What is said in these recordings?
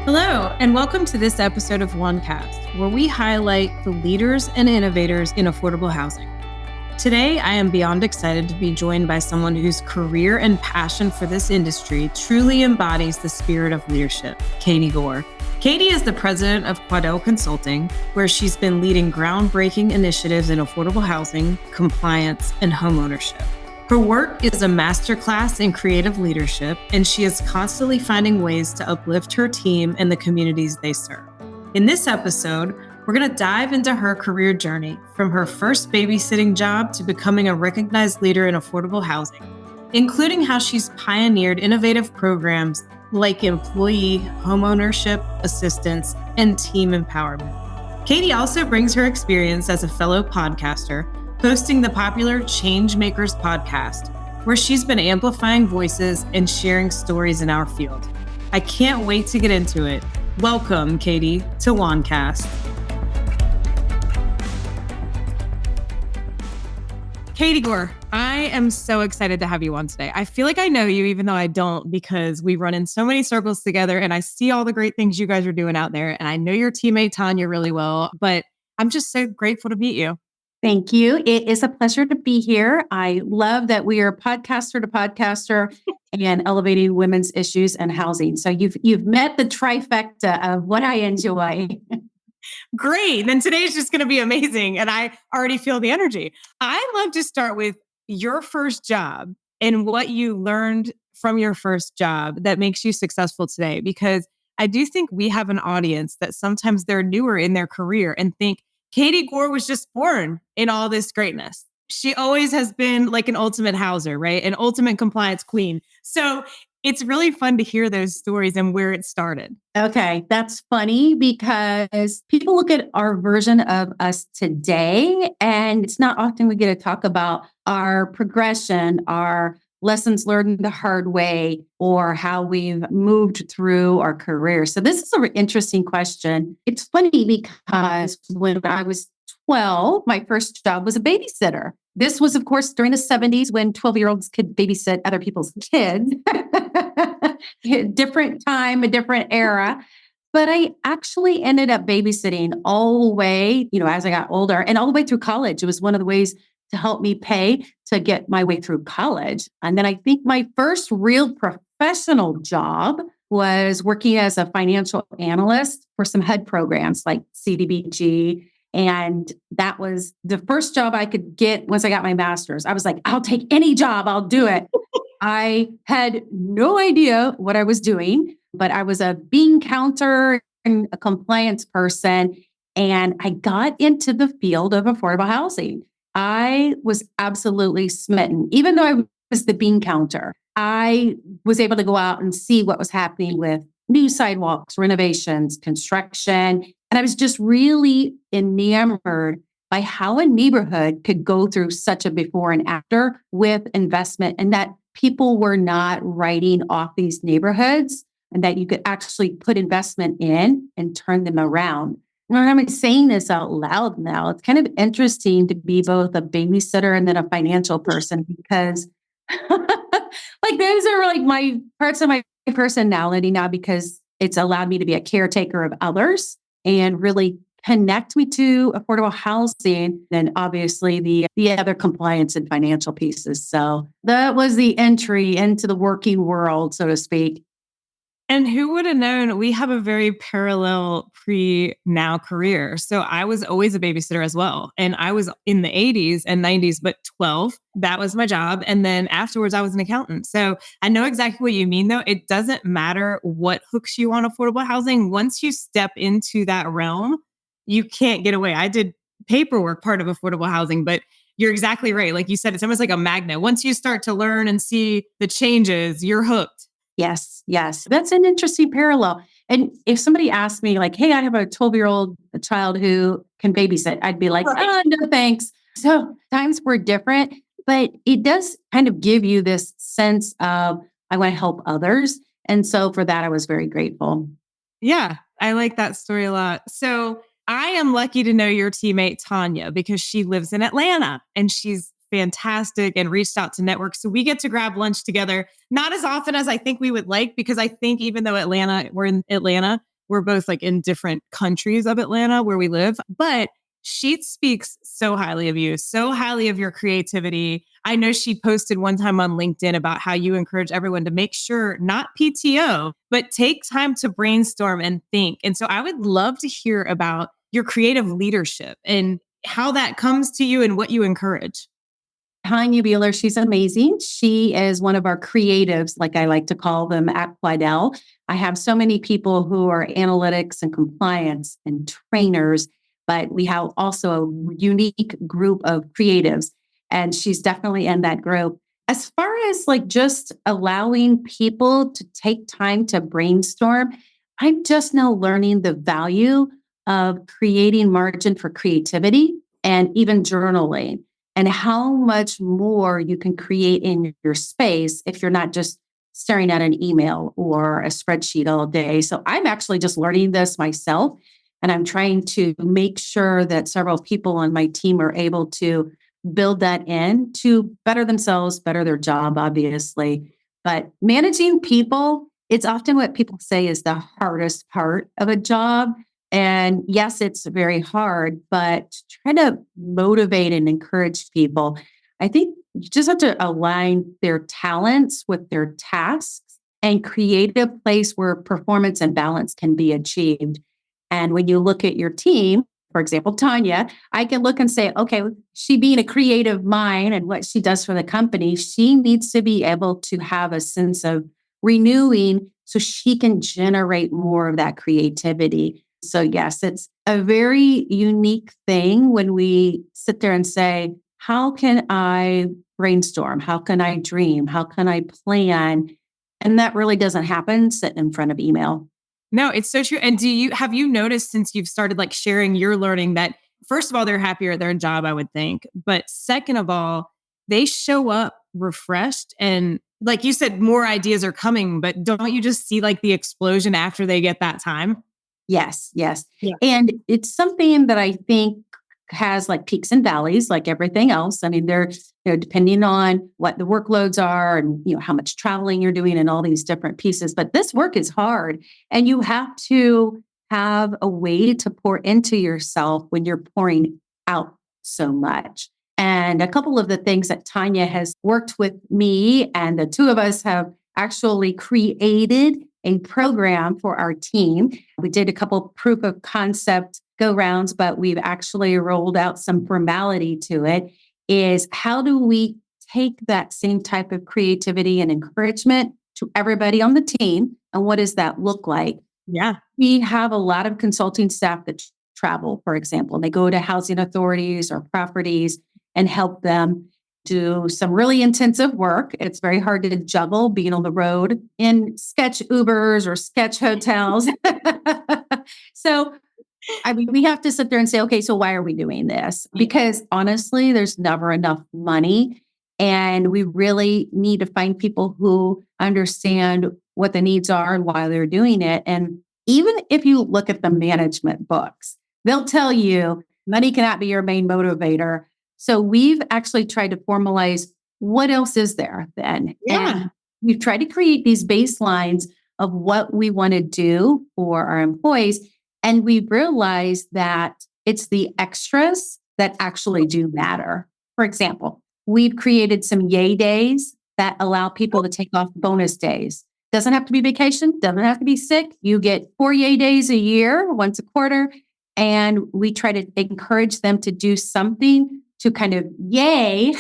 Hello, and welcome to this episode of WAHNcast, where we highlight the leaders and innovators in affordable housing. Today, I am beyond excited to be joined by someone whose career and passion for this industry truly embodies the spirit of leadership, Katie Goar. Katie is the president of Quadel Consulting, where she's been leading groundbreaking initiatives in affordable housing, compliance, and homeownership. Her work is a masterclass in creative leadership, and she is constantly finding ways to uplift her team and the communities they serve. In this episode, we're going to dive into her career journey from her first babysitting job to becoming a recognized leader in affordable housing, including how she's pioneered innovative programs like employee homeownership assistance and team empowerment. Katie also brings her experience as a fellow podcaster, hosting the popular Changemakers podcast, where she's been amplifying voices and sharing stories in our field. I can't wait to get into it. Welcome, Katie, to WAHNcast. Katie Goar, I am so excited to have you on today. I feel like I know you, even though I don't, because we run in so many circles together and I see all the great things you guys are doing out there. And I know your teammate, Tanya, really well, but I'm just so grateful to meet you. Thank you. It is a pleasure to be here. I love that we are podcaster to podcaster and elevating women's issues and housing. So you've met the trifecta of what I enjoy. Great. Then today's just going to be amazing. And I already feel the energy. I love to start with your first job and what you learned from your first job that makes you successful today, because I do think we have an audience that sometimes they're newer in their career and think, Katie Goar was just born in all this greatness. She always has been like an ultimate houser, right? An ultimate compliance queen. So it's really fun to hear those stories and where it started. Okay, that's funny because people look at our version of us today, and it's not often we get to talk about our progression, our lessons learned the hard way, or how we've moved through our career. So this is an interesting question. It's funny because when I was 12, my first job was a babysitter. This was, of course, during the 70s when 12-year-olds could babysit other people's kids. Different time, a different era. But I actually ended up babysitting all the way, as I got older and all the way through college. It was one of the ways to help me pay to get my way through college. And then I think my first real professional job was working as a financial analyst for some HUD programs like CDBG. And that was the first job I could get once I got my master's. I was like, I'll take any job, I'll do it. I had no idea what I was doing, but I was a bean counter and a compliance person. And I got into the field of affordable housing. I was absolutely smitten. Even though I was the bean counter, I was able to go out and see what was happening with new sidewalks, renovations, construction. And I was just really enamored by how a neighborhood could go through such a before and after with investment, and that people were not writing off these neighborhoods, and that you could actually put investment in and turn them around. When I'm saying this out loud now, it's kind of interesting to be both a babysitter and then a financial person, because like those are like my parts of my personality now, because it's allowed me to be a caretaker of others and really connect me to affordable housing, and obviously the other compliance and financial pieces. So that was the entry into the working world, so to speak. And who would have known we have a very parallel pre-now career. So I was always a babysitter as well. And I was in the 80s and 90s, but 12, that was my job. And then afterwards, I was an accountant. So I know exactly what you mean, though. It doesn't matter what hooks you on affordable housing. Once you step into that realm, you can't get away. I did paperwork part of affordable housing, but you're exactly right. Like you said, it's almost like a magnet. Once you start to learn and see the changes, you're hooked. Yes. That's an interesting parallel. And if somebody asked me like, hey, I have a 12-year-old child who can babysit, I'd be like, oh, no, thanks. So times were different, but it does kind of give you this sense of, I want to help others. And so for that, I was very grateful. Yeah, I like that story a lot. So I am lucky to know your teammate, Tanya, because she lives in Atlanta and she's fantastic and reached out to network. So we get to grab lunch together, not as often as I think we would like, because I think even though we're in Atlanta, we're both like in different countries of Atlanta where we live, but she speaks so highly of you, so highly of your creativity. I know she posted one time on LinkedIn about how you encourage everyone to make sure not PTO, but take time to brainstorm and think. And so I would love to hear about your creative leadership and how that comes to you and what you encourage. Tanya Bueller, she's amazing. She is one of our creatives, like I like to call them at Quadel. I have so many people who are analytics and compliance and trainers, but we have also a unique group of creatives, and she's definitely in that group. As far as like just allowing people to take time to brainstorm, I'm just now learning the value of creating margin for creativity and even journaling, and how much more you can create in your space if you're not just staring at an email or a spreadsheet all day. So I'm actually just learning this myself, and I'm trying to make sure that several people on my team are able to build that in to better themselves, better their job, obviously. But managing people, it's often what people say is the hardest part of a job. And yes, it's very hard, but try to motivate and encourage people. I think you just have to align their talents with their tasks and create a place where performance and balance can be achieved. And when you look at your team, for example, Tanya, I can look and say, okay, she being a creative mind and what she does for the company, she needs to be able to have a sense of renewing so she can generate more of that creativity. So yes, it's a very unique thing when we sit there and say, how can I brainstorm? How can I dream? How can I plan? And that really doesn't happen sitting in front of email. No, it's so true. And have you noticed since you've started like sharing your learning that first of all, they're happier at their job, I would think. But second of all, they show up refreshed and like you said, more ideas are coming, but don't you just see like the explosion after they get that time? Yes, yes. Yeah. And it's something that I think has like peaks and valleys, like everything else. I mean, they're, depending on what the workloads are and, how much traveling you're doing and all these different pieces. But this work is hard, and you have to have a way to pour into yourself when you're pouring out so much. And a couple of the things that Tanya has worked with me, and the two of us have actually created a program for our team. We did a couple proof of concept go rounds, but we've actually rolled out some formality to it. Is how do we take that same type of creativity and encouragement to everybody on the team? And what does that look like? Yeah. We have a lot of consulting staff that travel, for example, and they go to housing authorities or properties and help them do some really intensive work. It's very hard to juggle being on the road in sketch Ubers or sketch hotels. So, I mean, we have to sit there and say, okay, so why are we doing this? Because honestly, there's never enough money. And we really need to find people who understand what the needs are and why they're doing it. And even if you look at the management books, they'll tell you money cannot be your main motivator. So we've actually tried to formalize what else is there then. Yeah. And we've tried to create these baselines of what we want to do for our employees. And we've realized that it's the extras that actually do matter. For example, we've created some yay days that allow people to take off bonus days. Doesn't have to be vacation, doesn't have to be sick. You get 4 yay days a year, once a quarter. And we try to encourage them to do something to kind of yay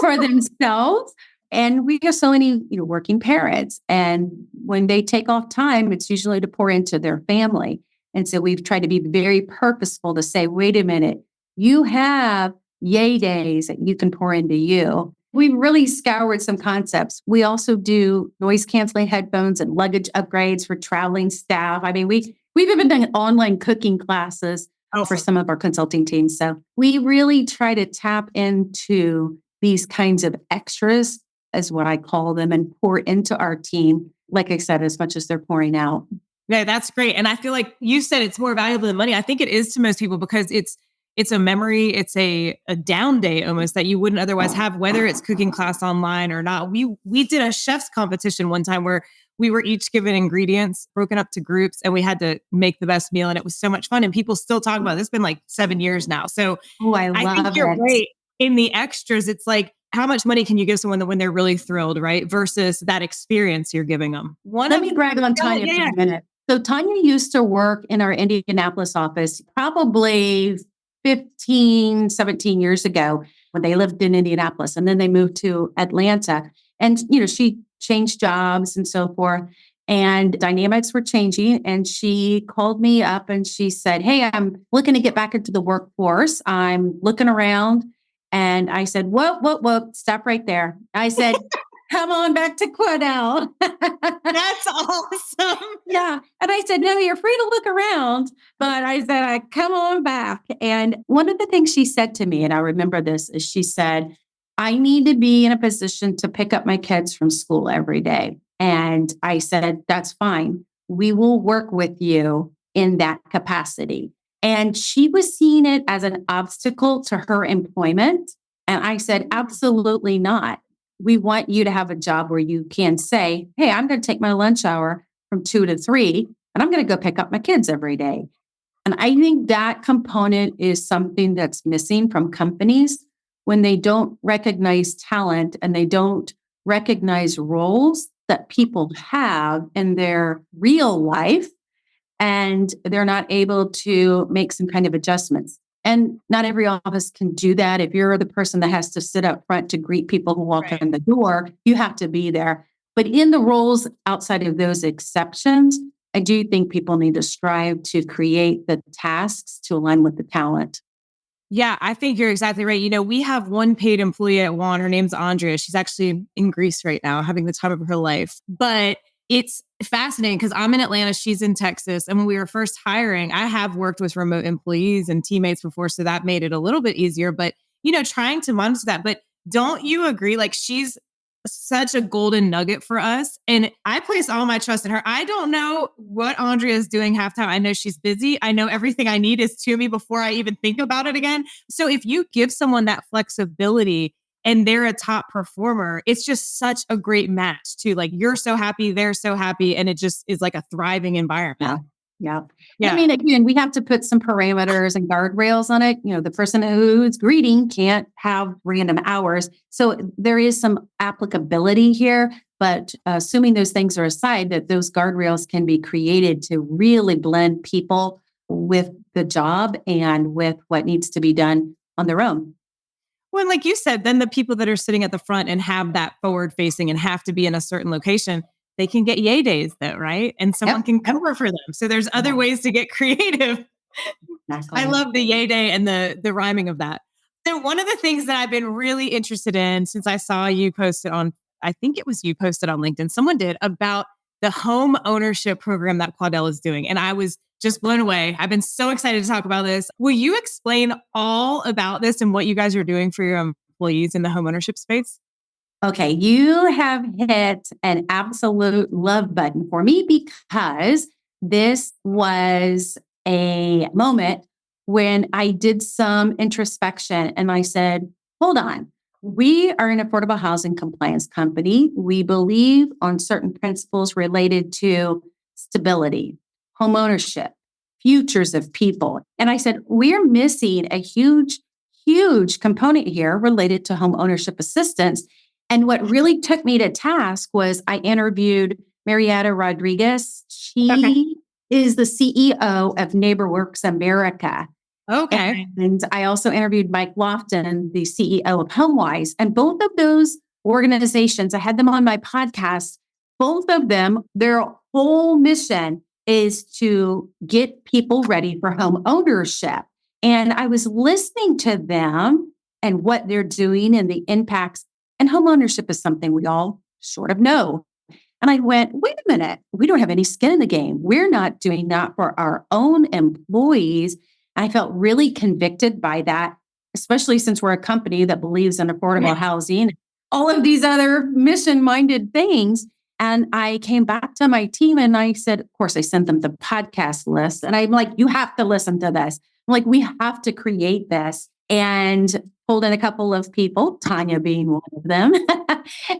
for themselves. And we have so many, working parents. And when they take off time, it's usually to pour into their family. And so we've tried to be very purposeful to say, wait a minute, you have yay days that you can pour into you. We've really scoured some concepts. We also do noise canceling headphones and luggage upgrades for traveling staff. I mean, we've even done online cooking classes for some of our consulting teams. So we really try to tap into these kinds of extras, is what I call them, and pour into our team, like I said, as much as they're pouring out. Yeah, that's great. And I feel like you said it's more valuable than money. I think it is to most people because it's a memory. It's a down day almost that you wouldn't otherwise have, whether it's cooking class online or not. We did a chef's competition one time where we were each given ingredients broken up to groups and we had to make the best meal. And it was so much fun. And people still talk about it. It's been like 7 years now. So Oh, I I think love you're it. right. In the extras, it's like, how much money can you give someone when they're really thrilled, right? Versus that experience you're giving them. Let me brag on Tanya for a minute. So Tanya used to work in our Indianapolis office probably 15, 17 years ago when they lived in Indianapolis. And then they moved to Atlanta. And, she changed jobs and so forth. And dynamics were changing. And she called me up and she said, "Hey, I'm looking to get back into the workforce. I'm looking around." And I said, whoa, stop right there. I said, "Come on back to Quadel." That's awesome. Yeah. And I said, "No, you're free to look around." But I said, "Come on back." And one of the things she said to me, and I remember this, is she said, "I need to be in a position to pick up my kids from school every day." And I said, "That's fine. We will work with you in that capacity." And she was seeing it as an obstacle to her employment. And I said, "Absolutely not. We want you to have a job where you can say, 'Hey, I'm going to take my lunch hour from 2 to 3, and I'm going to go pick up my kids every day.'" And I think that component is something that's missing from companies when they don't recognize talent and they don't recognize roles that people have in their real life, and they're not able to make some kind of adjustments. And not every office can do that. If you're the person that has to sit up front to greet people who walk in the door, you have to be there. But in the roles outside of those exceptions, I do think people need to strive to create the tasks to align with the talent. Yeah, I think you're exactly right. We have one paid employee at WAHN. Her name's Andrea. She's actually in Greece right now, having the time of her life. But it's fascinating because I'm in Atlanta, she's in Texas. And when we were first hiring, I have worked with remote employees and teammates before. So that made it a little bit easier. But, trying to monitor that. But don't you agree? Like, she's such a golden nugget for us. And I place all my trust in her. I don't know what Andrea is doing halftime. I know she's busy. I know everything I need is to me before I even think about it again. So if you give someone that flexibility and they're a top performer, it's just such a great match too. Like, you're so happy, they're so happy, and it just is like a thriving environment. Yeah. Yeah. I mean, again, we have to put some parameters and guardrails on it. The person who's greeting can't have random hours. So there is some applicability here, but assuming those things are aside, that those guardrails can be created to really blend people with the job and with what needs to be done on their own. Well, like you said, then the people that are sitting at the front and have that forward facing and have to be in a certain location, they can get yay days though, right? And someone can cover for them. So there's other ways to get creative. I love the yay day and the rhyming of that. So one of the things that I've been really interested in since I saw you posted on, I think it was you posted on LinkedIn, someone did, about the home ownership program that Quadel is doing. And I was just blown away. I've been so excited to talk about this. Will you explain all about this and what you guys are doing for your employees in the home ownership space? Okay, you have hit an absolute love button for me because this was a moment when I did some introspection and I said, hold on, we are an affordable housing compliance company. We believe on certain principles related to stability, home ownership, futures of people. And I said, we're missing a huge component here related to home ownership assistance. And what really took me to task was I interviewed Marietta Rodriguez. She is the CEO of NeighborWorks America. Okay. And I also interviewed Mike Lofton, the CEO of HomeWise. And both of those organizations, I had them on my podcast. Both of them, their whole mission is to get people ready for home ownership. And I was listening to them and what they're doing and the impacts. And home ownership is something we all sort of know. And I went, wait a minute, we don't have any skin in the game. We're not doing that for our own employees. And I felt really convicted by that, especially since we're a company that believes in affordable housing, all of these other mission-minded things. And I came back to my team and I said, of course, I sent them the podcast list. And I'm like, you have to listen to this. I'm like, we have to create this. And pulled in a couple of people, Tanya being one of them.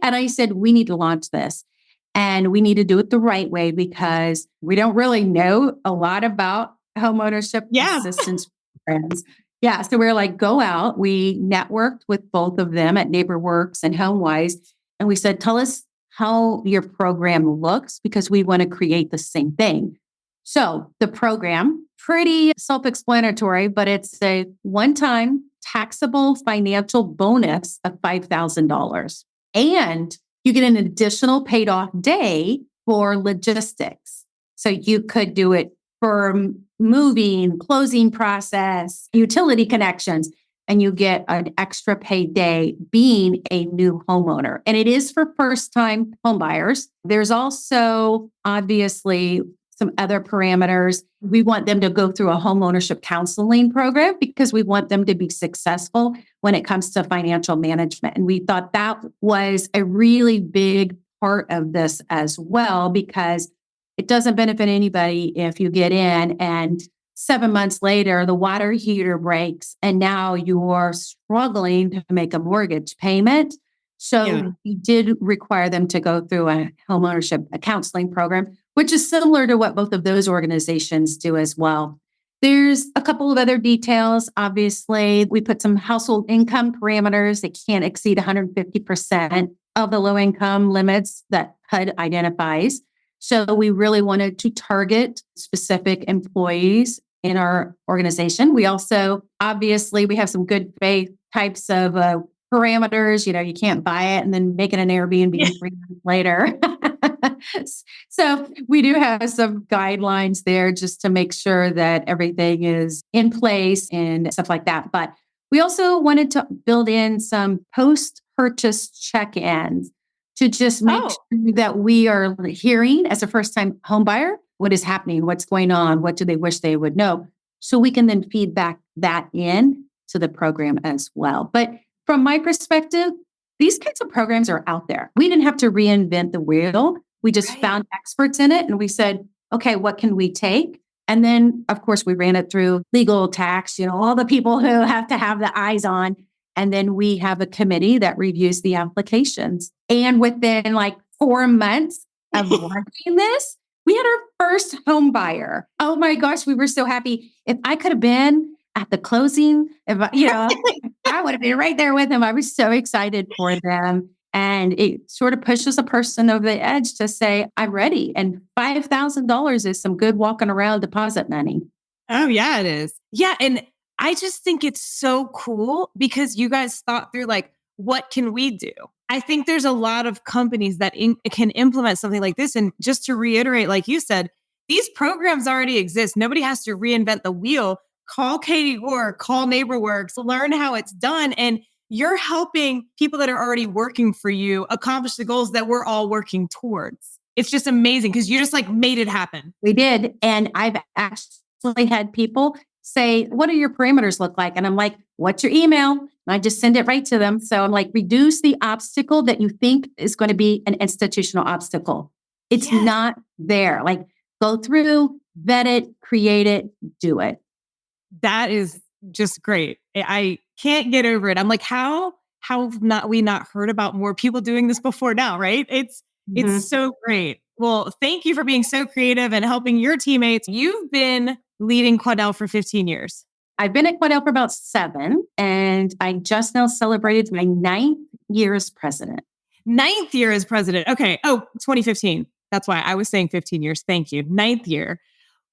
And I said, we need to launch this. And we need to do it the right way because we don't really know a lot about homeownership assistance programs. Yeah. So we're like, go out. We networked with both of them at NeighborWorks and HomeWise. And we said, tell us how your program looks because we want to create the same thing. So the program, pretty self-explanatory, but it's a one-time taxable financial bonus of $5,000. And you get an additional paid off day for logistics. So you could do it for moving, closing process, utility connections, and you get an extra paid day being a new homeowner. And it is for first-time home buyers. There's also obviously some other parameters. We want them to go through a homeownership counseling program because we want them to be successful when it comes to financial management. And we thought that was a really big part of this as well, because it doesn't benefit anybody if you get in and 7 months later, the water heater breaks and now you're struggling to make a mortgage payment. So we did require them to go through a homeownership counseling program, which is similar to what both of those organizations do as well. There's a couple of other details. Obviously, we put some household income parameters that can't exceed 150% of the low income limits that HUD identifies. So we really wanted to target specific employees in our organization. We also, obviously, we have some good faith types of parameters. You can't buy it and then make it an Airbnb 3 months later. So we do have some guidelines there just to make sure that everything is in place and stuff like that. But we also wanted to build in some post-purchase check-ins to just make sure that we are hearing as a first-time home buyer what is happening, what's going on, what do they wish they would know, so we can then feed back that in to the program as well. But from my perspective, these kinds of programs are out there. We didn't have to reinvent the wheel. We just found experts in it and we said, okay, what can we take? And then, of course, we ran it through legal, tax, all the people who have to have the eyes on. And then we have a committee that reviews the applications. And within 4 months of launching this, we had our first home buyer. Oh my gosh, we were so happy. If I could have been at the closing, I would have been right there with them. I was so excited for them. And it sort of pushes a person over the edge to say, I'm ready. And $5,000 is some good walking around deposit money. Oh, yeah, it is. Yeah. And I just think it's so cool because you guys thought through what can we do? I think there's a lot of companies that can implement something like this. And just to reiterate, like you said, these programs already exist. Nobody has to reinvent the wheel. Call Katie Goar, call NeighborWorks, learn how it's done. And you're helping people that are already working for you accomplish the goals that we're all working towards. It's just amazing because you just made it happen. We did. And I've actually had people say, what do your parameters look like? And I'm like, what's your email? And I just send it right to them. So I'm like, reduce the obstacle that you think is going to be an institutional obstacle. It's not there. Go through, vet it, create it, do it. That is just great. I can't get over it. I'm like, how have we not heard about more people doing this before now, right? It's so great. Well, thank you for being so creative and helping your teammates. You've been leading Quadel for 15 years. I've been at Quadel for about 7, and I just now celebrated my 9th year as president. 9th year as president. Okay. Oh, 2015. That's why I was saying 15 years. Thank you. 9th year.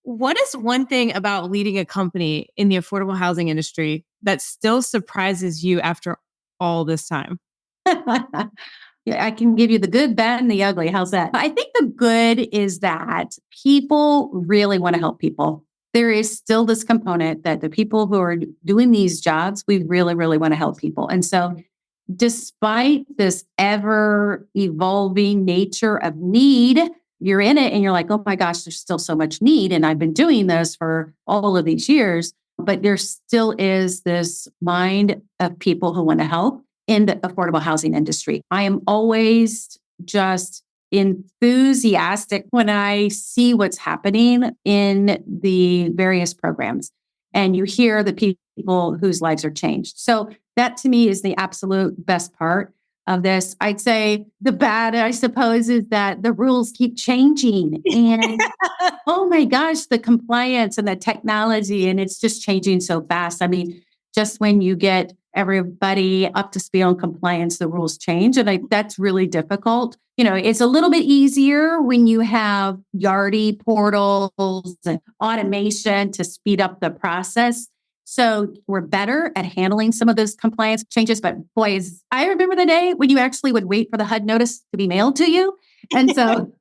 What is one thing about leading a company in the affordable housing industry that still surprises you after all this time? Yeah, I can give you the good, bad, and the ugly. How's that? I think the good is that people really want to help people. There is still this component that the people who are doing these jobs, we really, really want to help people. And so despite this ever evolving nature of need, you're in it and you're like, oh my gosh, there's still so much need. And I've been doing this for all of these years, but there still is this mind of people who want to help in the affordable housing industry. I am always just enthusiastic when I see what's happening in the various programs and you hear the people whose lives are changed. So that to me is the absolute best part of this. I'd say the bad, I suppose, is that the rules keep changing. And oh my gosh, the compliance and the technology, and it's just changing so fast. I mean, just when you get everybody up to speed on compliance, the rules change. And that's really difficult. It's a little bit easier when you have Yardi portals and automation to speed up the process. So we're better at handling some of those compliance changes. But boys, I remember the day when you actually would wait for the HUD notice to be mailed to you. And so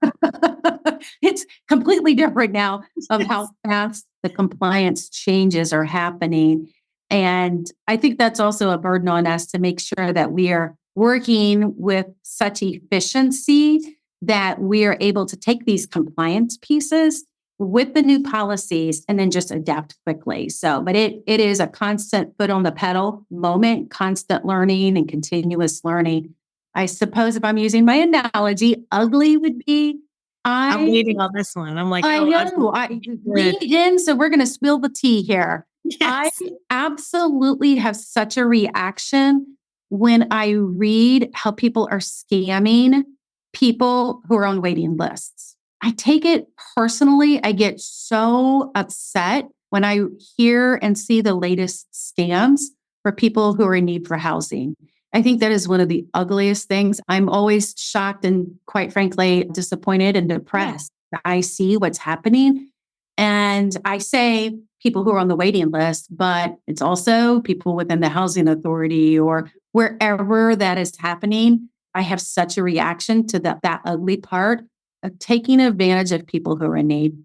it's completely different now of how fast the compliance changes are happening. And I think that's also a burden on us to make sure that we are working with such efficiency that we are able to take these compliance pieces with the new policies and then just adapt quickly. So, but it is a constant foot on the pedal moment, constant learning and continuous learning. I suppose if I'm using my analogy, ugly would be I'm waiting on this one. I'm like, I know. Lean in, so we're going to spill the tea here. Yes. I absolutely have such a reaction when I read how people are scamming people who are on waiting lists. I take it personally. I get so upset when I hear and see the latest scams for people who are in need for housing. I think that is one of the ugliest things. I'm always shocked and quite frankly, disappointed and depressed that I see what's happening. And I say people who are on the waiting list, but it's also people within the housing authority or wherever that is happening. I have such a reaction to that ugly part of taking advantage of people who are in need.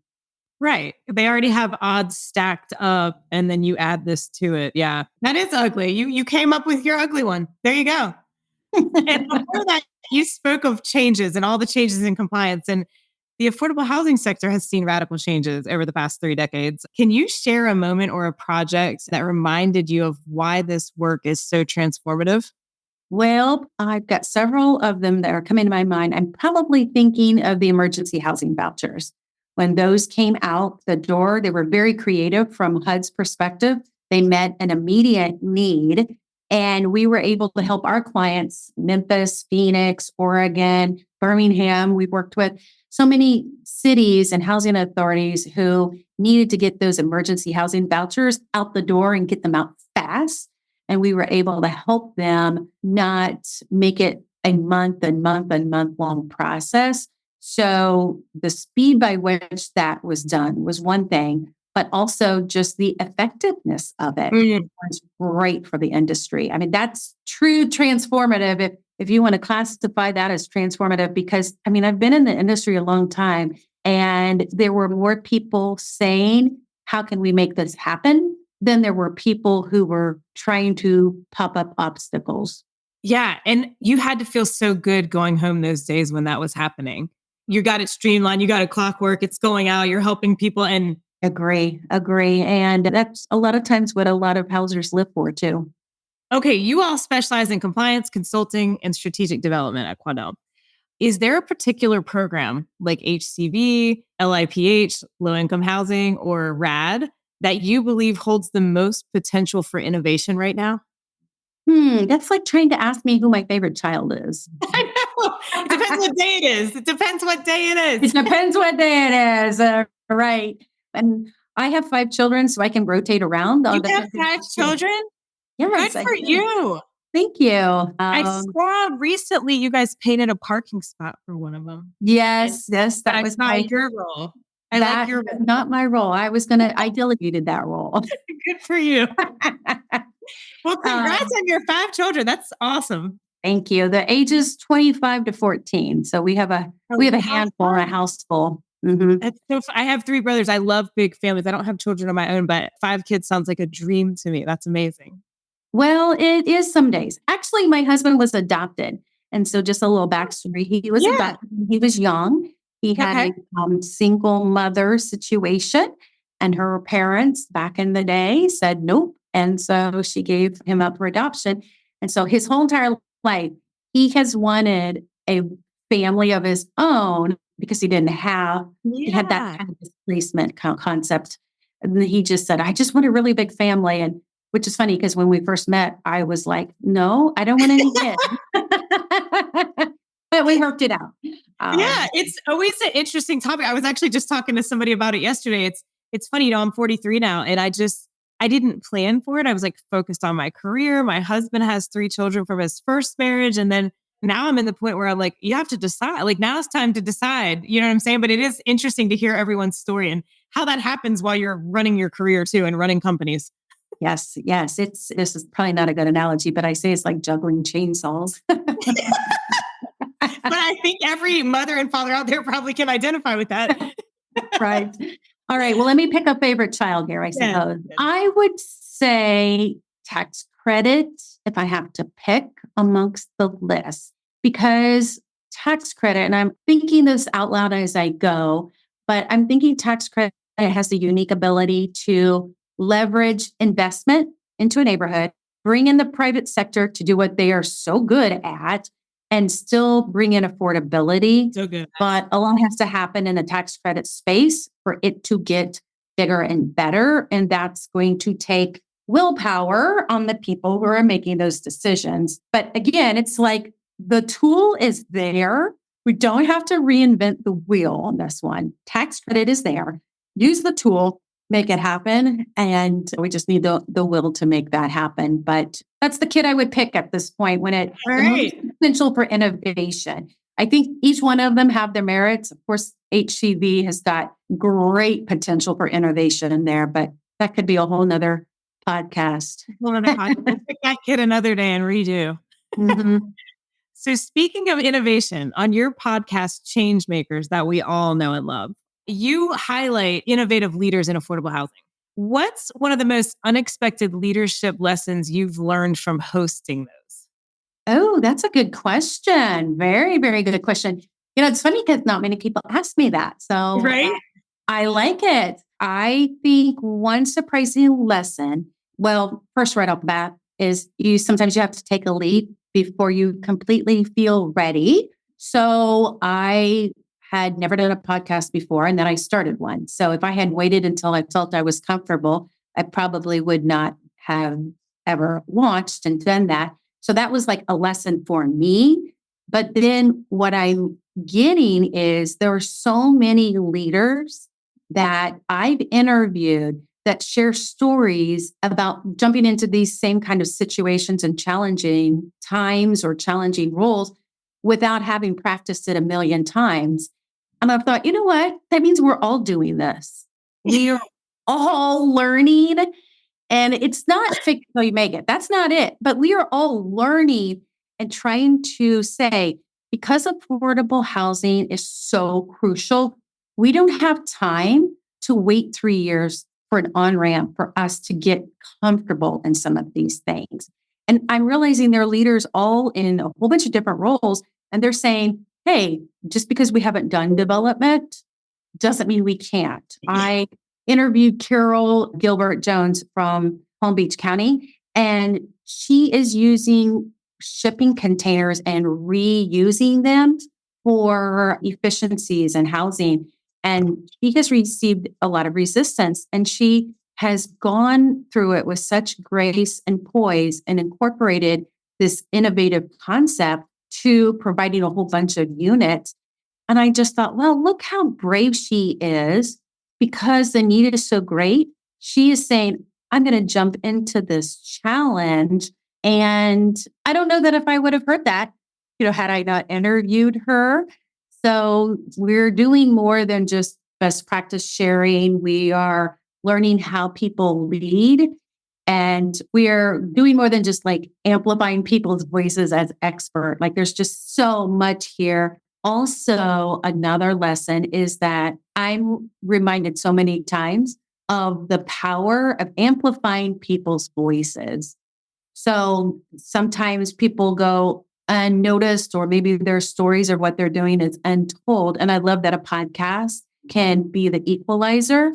Right. They already have odds stacked up and then you add this to it. Yeah. That is ugly. You came up with your ugly one. There you go. And before that, you spoke of changes and all the changes in compliance, and the affordable housing sector has seen radical changes over the past 3 decades. Can you share a moment or a project that reminded you of why this work is so transformative? Well, I've got several of them that are coming to my mind. I'm probably thinking of the emergency housing vouchers. When those came out the door, they were very creative from HUD's perspective. They met an immediate need, and we were able to help our clients, Memphis, Phoenix, Oregon, Birmingham. We worked with so many cities and housing authorities who needed to get those emergency housing vouchers out the door and get them out fast. And we were able to help them not make it a month long process. So the speed by which that was done was one thing, but also just the effectiveness of it was great for the industry. I mean, that's true transformative if you want to classify that as transformative, because I mean, I've been in the industry a long time and there were more people saying, how can we make this happen? Than there were people who were trying to pop up obstacles. Yeah. And you had to feel so good going home those days when that was happening. You got it streamlined, you got a clockwork, it's going out, you're helping people. And Agree. And that's a lot of times what a lot of housers live for too. Okay, you all specialize in compliance, consulting, and strategic development at Quadel. Is there a particular program like HCV, LIPH, low income housing, or RAD that you believe holds the most potential for innovation right now? That's like trying to ask me who my favorite child is. I know. It depends what day it is. It depends what day it is. It depends what day it is. Right. And I have 5 children, so I can rotate around. You have 5 children? Yes. Good for you. Thank you. I saw recently you guys painted a parking spot for one of them. Yes. That was not your role. I like your role. Not my role. I delegated that role. Good for you. Well, congrats on your 5 children. That's awesome. Thank you. The ages 25 to 14. So we have a handful and a house full. Mm-hmm. I have 3 brothers. I love big families. I don't have children of my own, but 5 kids sounds like a dream to me. That's amazing. Well, it is some days. Actually, my husband was adopted. And so just a little backstory. He was adopted. He was young. He had a single mother situation, and her parents back in the day said nope. And so she gave him up for adoption. And so his whole entire life, he has wanted a family of his own because he had that Yeah. kind of displacement concept. And then he just said, I just want a really big family. And which is funny because when we first met, I was like, no, I don't want any kids. But we worked it out. Yeah, it's always an interesting topic. I was actually just talking to somebody about it yesterday. It's funny, I'm 43 now, and I didn't plan for it. I was like focused on my career. My husband has 3 children from his first marriage, and then now I'm in the point where I'm like, you have to decide. Like now it's time to decide. You know what I'm saying? But it is interesting to hear everyone's story and how that happens while you're running your career too and running companies. Yes, yes. This is probably not a good analogy, but I say it's like juggling chainsaws. But I think every mother and father out there probably can identify with that. Right. All right. Well, let me pick a favorite child here, I Yeah. suppose. I would say tax credit if I have to pick amongst the list, because tax credit, and I'm thinking this out loud as I go, but I'm thinking tax credit has the unique ability to leverage investment into a neighborhood, bring in the private sector to do what they are so good at, and still bring in affordability. So good. But a lot has to happen in the tax credit space for it to get bigger and better. And that's going to take willpower on the people who are making those decisions. But again, it's like the tool is there. We don't have to reinvent the wheel on this one. Tax credit is there. Use the tool, make it happen. And we just need the will to make that happen. But that's the kid I would pick at this point when it All the most right. potential for innovation. I think each one of them have their merits. Of course, HCV has got great potential for innovation in there, but that could be a whole nother podcast. Well, another podcast. We'll pick that kid another day and redo. Mhm. So speaking of innovation, on your podcast, Changemakers, that we all know and love, you highlight innovative leaders in affordable housing. What's one of the most unexpected leadership lessons you've learned from hosting those? Oh, that's a good question. Very, very good question. It's funny because not many people ask me that. So Right? I like it. I think one surprising lesson, well, first right off the bat, is sometimes you have to take a leap before you completely feel ready. So I had never done a podcast before, and then I started one. So if I had waited until I felt I was comfortable, I probably would not have ever launched and done that. So that was like a lesson for me. But then what I'm getting is there are so many leaders that I've interviewed that share stories about jumping into these same kind of situations and challenging times or challenging roles without having practiced it a million times. And I thought, you know what? That means we're all doing this. We're all learning. And it's not fake until you make it. That's not it. But we are all learning and trying to say, because affordable housing is so crucial, we don't have time to wait 3 years for an on-ramp for us to get comfortable in some of these things. And I'm realizing there are leaders all in a whole bunch of different roles, and they're saying, hey, just because we haven't done development doesn't mean we can't. I interviewed Carol Gilbert Jones from Palm Beach County, and she is using shipping containers and reusing them for efficiencies in housing. And she has received a lot of resistance, and she has gone through it with such grace and poise and incorporated this innovative concept to providing a whole bunch of units. And I just thought, well, look how brave she is because the need is so great. She is saying, I'm going to jump into this challenge. And I don't know that if I would have heard that, had I not interviewed her. So we're doing more than just best practice sharing. We are learning how people lead. And we are doing more than just like amplifying people's voices as expert. Like there's just so much here. Also, another lesson is that I'm reminded so many times of the power of amplifying people's voices. So sometimes people go unnoticed, or maybe their stories or what they're doing is untold. And I love that a podcast can be the equalizer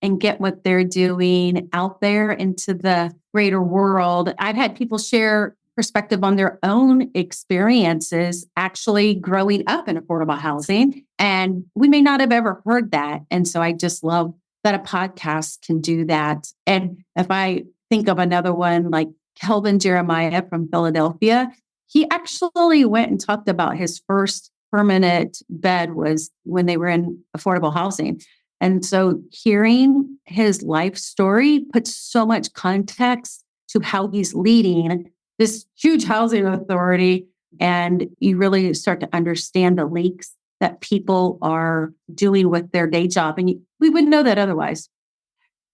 and get what they're doing out there into the greater world. I've had people share perspective on their own experiences actually growing up in affordable housing. And we may not have ever heard that. And so I just love that a podcast can do that. And if I think of another one like Kelvin Jeremiah from Philadelphia, he actually went and talked about his first permanent bed was when they were in affordable housing. And so hearing his life story puts so much context to how he's leading this huge housing authority. And you really start to understand the leaks that people are doing with their day job. And we wouldn't know that otherwise.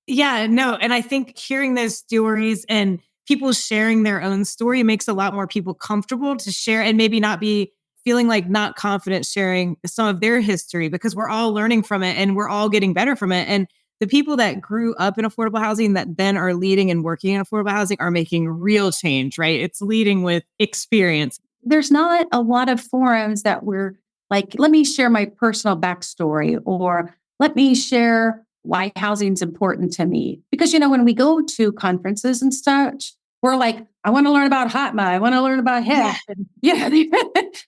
Yeah, no. And I think hearing those stories and people sharing their own story makes a lot more people comfortable to share and maybe not be feeling like not confident sharing some of their history because we're all learning from it and we're all getting better from it. And the people that grew up in affordable housing that then are leading and working in affordable housing are making real change, right? It's leading with experience. There's not a lot of forums that we're like, let me share my personal backstory or let me share why housing is important to me. Because, when we go to conferences and such, we're like, I want to learn about HOTMA. I want to learn about HIP. Yeah.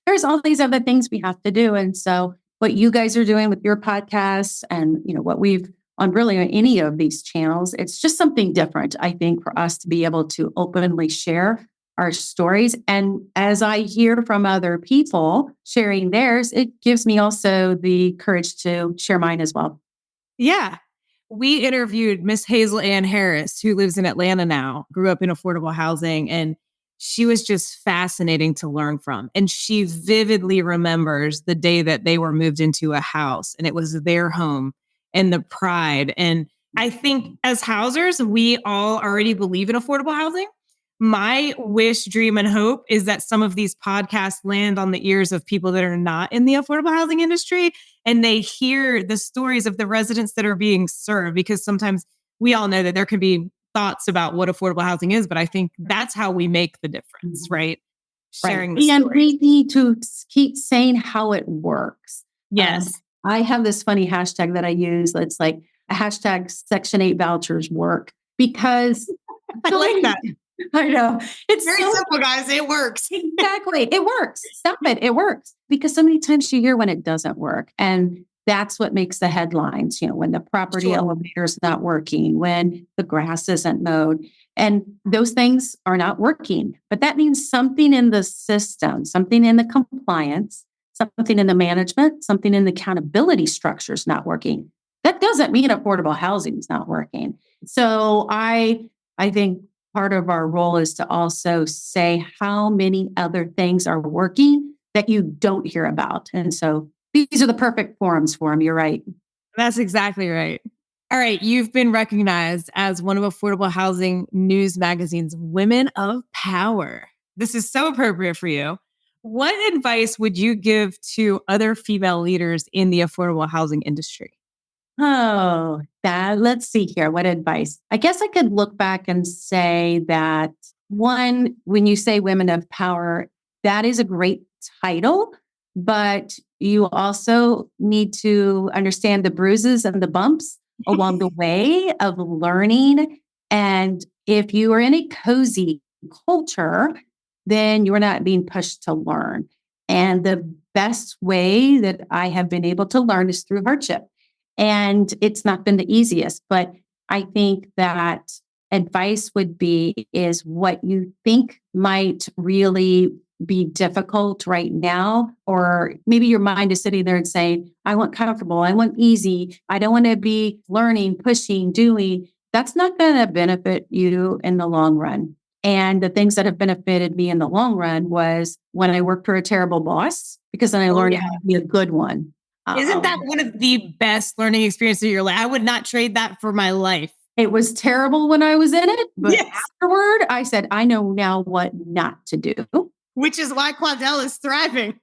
There's all these other things we have to do. And so what you guys are doing with your podcasts and, what we've on really on any of these channels, it's just something different, I think, for us to be able to openly share our stories. And as I hear from other people sharing theirs, it gives me also the courage to share mine as well. Yeah. We interviewed Miss Hazel Ann Harris, who lives in Atlanta now, grew up in affordable housing, and she was just fascinating to learn from. And she vividly remembers the day that they were moved into a house and it was their home and the pride. And I think as housers, we all already believe in affordable housing. My wish, dream, and hope is that some of these podcasts land on the ears of people that are not in the affordable housing industry and they hear the stories of the residents that are being served, because sometimes we all know that there can be thoughts about what affordable housing is, but I think that's how we make the difference, right? Sharing the And story. we need to keep saying how it works. Yes. I have this funny hashtag that I use. It's like a hashtag Section 8 vouchers work because I like that. I know. It's Very simple, guys. It works. Exactly. It works. Stop it. It works. Because so many times you hear when it doesn't work. And that's what makes the headlines, when the property elevator is not working, when the grass isn't mowed. And those things are not working. But that means something in the system, something in the compliance, something in the management, something in the accountability structure is not working. That doesn't mean affordable housing is not working. So I think part of our role is to also say how many other things are working that you don't hear about. And so these are the perfect forums for them. You're right. That's exactly right. All right. You've been recognized as one of Affordable Housing News Magazine's Women of Power. This is so appropriate for you. What advice would you give to other female leaders in the affordable housing industry? Oh, let's see here. What advice? I guess I could look back and say that one, when you say women of power, that is a great title, but you also need to understand the bruises and the bumps along the way of learning. And if you are in a cozy culture, then you're not being pushed to learn. And the best way that I have been able to learn is through hardship. And it's not been the easiest, but I think that advice would be is what you think might really be difficult right now, or maybe your mind is sitting there and saying, I want comfortable, I want easy, I don't want to be learning, pushing, doing. That's not going to benefit you in the long run. And the things that have benefited me in the long run was when I worked for a terrible boss, because then I learned how to be a good one. Isn't that one of the best learning experiences of your life? I would not trade that for my life. It was terrible when I was in it, but yes. Afterward, I said, I know now what not to do. Which is why Quadel is thriving.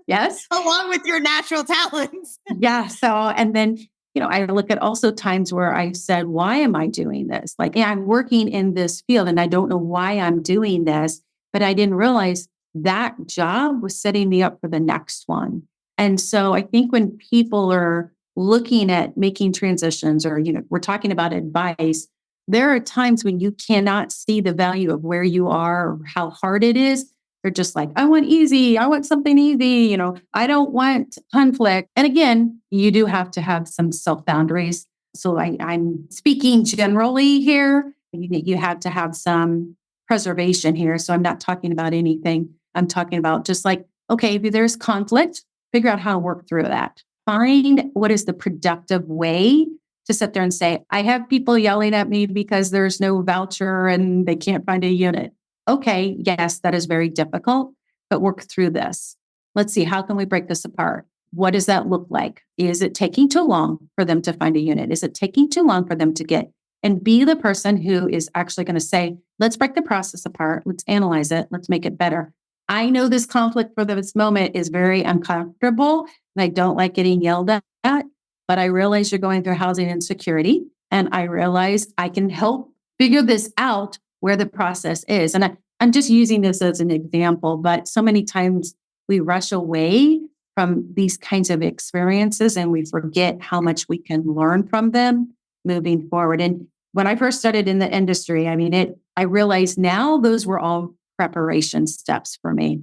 Yes. Along with your natural talents. Yeah. So, and then, I look at also times where I said, why am I doing this? Like, yeah, I'm working in this field and I don't know why I'm doing this, but I didn't realize that job was setting me up for the next one. And so I think when people are looking at making transitions or, we're talking about advice, there are times when you cannot see the value of where you are or how hard it is. They're just like, I want easy. I want something easy. I don't want conflict. And again, you do have to have some self boundaries. So I'm speaking generally here. You have to have some preservation here. So I'm not talking about anything. I'm talking about just like, okay, if there's conflict, figure out how to work through that. Find what is the productive way to sit there and say, I have people yelling at me because there's no voucher and they can't find a unit. Okay, yes, that is very difficult, but work through this. Let's see, how can we break this apart? What does that look like? Is it taking too long for them to find a unit? Is it taking too long for them to get? And be the person who is actually going to say, let's break the process apart. Let's analyze it. Let's make it better. I know this conflict for this moment is very uncomfortable and I don't like getting yelled at, but I realize you're going through housing insecurity and I realize I can help figure this out where the process is. And I'm just using this as an example, but so many times we rush away from these kinds of experiences and we forget how much we can learn from them moving forward. And when I first started in the industry, I realize now those were all preparation steps for me.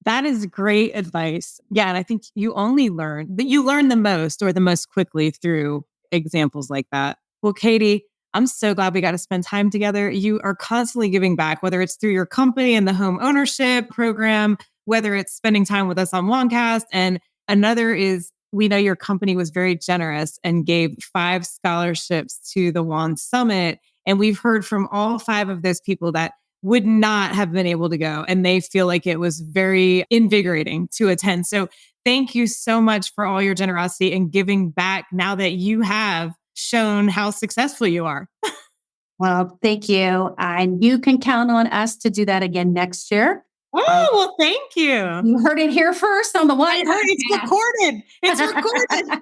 That is great advice. Yeah. And I think you learn the most or the most quickly through examples like that. Well, Katie, I'm so glad we got to spend time together. You are constantly giving back, whether it's through your company and the Homeownership Program, whether it's spending time with us on WAHNcast. And another is, we know your company was very generous and gave 5 scholarships to the WAHN Summit. And we've heard from all 5 of those people that would not have been able to go. And they feel like it was very invigorating to attend. So thank you so much for all your generosity and giving back now that you have shown how successful you are. Well, thank you. And you can count on us to do that again next year. Oh, well, thank you. You heard it here first on the one. It's recorded. It's recorded.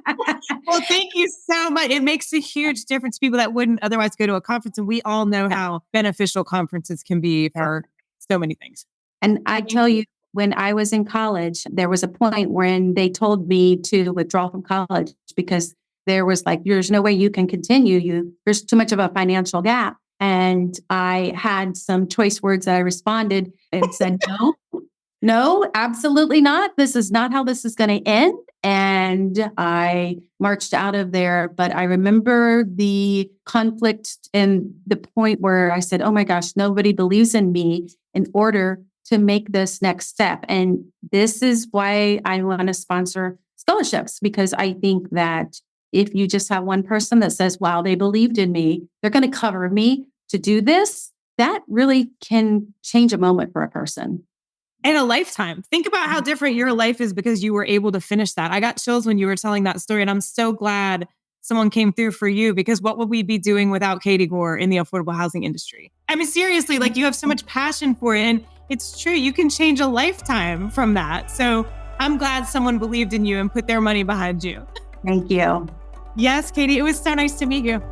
Well, thank you so much. It makes a huge difference to people that wouldn't otherwise go to a conference. And we all know how beneficial conferences can be for so many things. And I tell you, when I was in college, there was a point when they told me to withdraw from college because there was like, there's no way you can continue. There's too much of a financial gap. And I had some choice words that I responded and said, no, absolutely not. This is not how this is going to end. And I marched out of there. But I remember the conflict and the point where I said, oh my gosh, nobody believes in me in order to make this next step. And this is why I want to sponsor scholarships, because I think that if you just have one person that says, wow, they believed in me, they're going to cover me to do this, that really can change a moment for a person. And a lifetime. Think about how different your life is because you were able to finish that. I got chills when you were telling that story. And I'm so glad someone came through for you, because what would we be doing without Katie Goar in the affordable housing industry? I mean, seriously, like, you have so much passion for it. And it's true. You can change a lifetime from that. So I'm glad someone believed in you and put their money behind you. Thank you. Yes, Katie, it was so nice to meet you.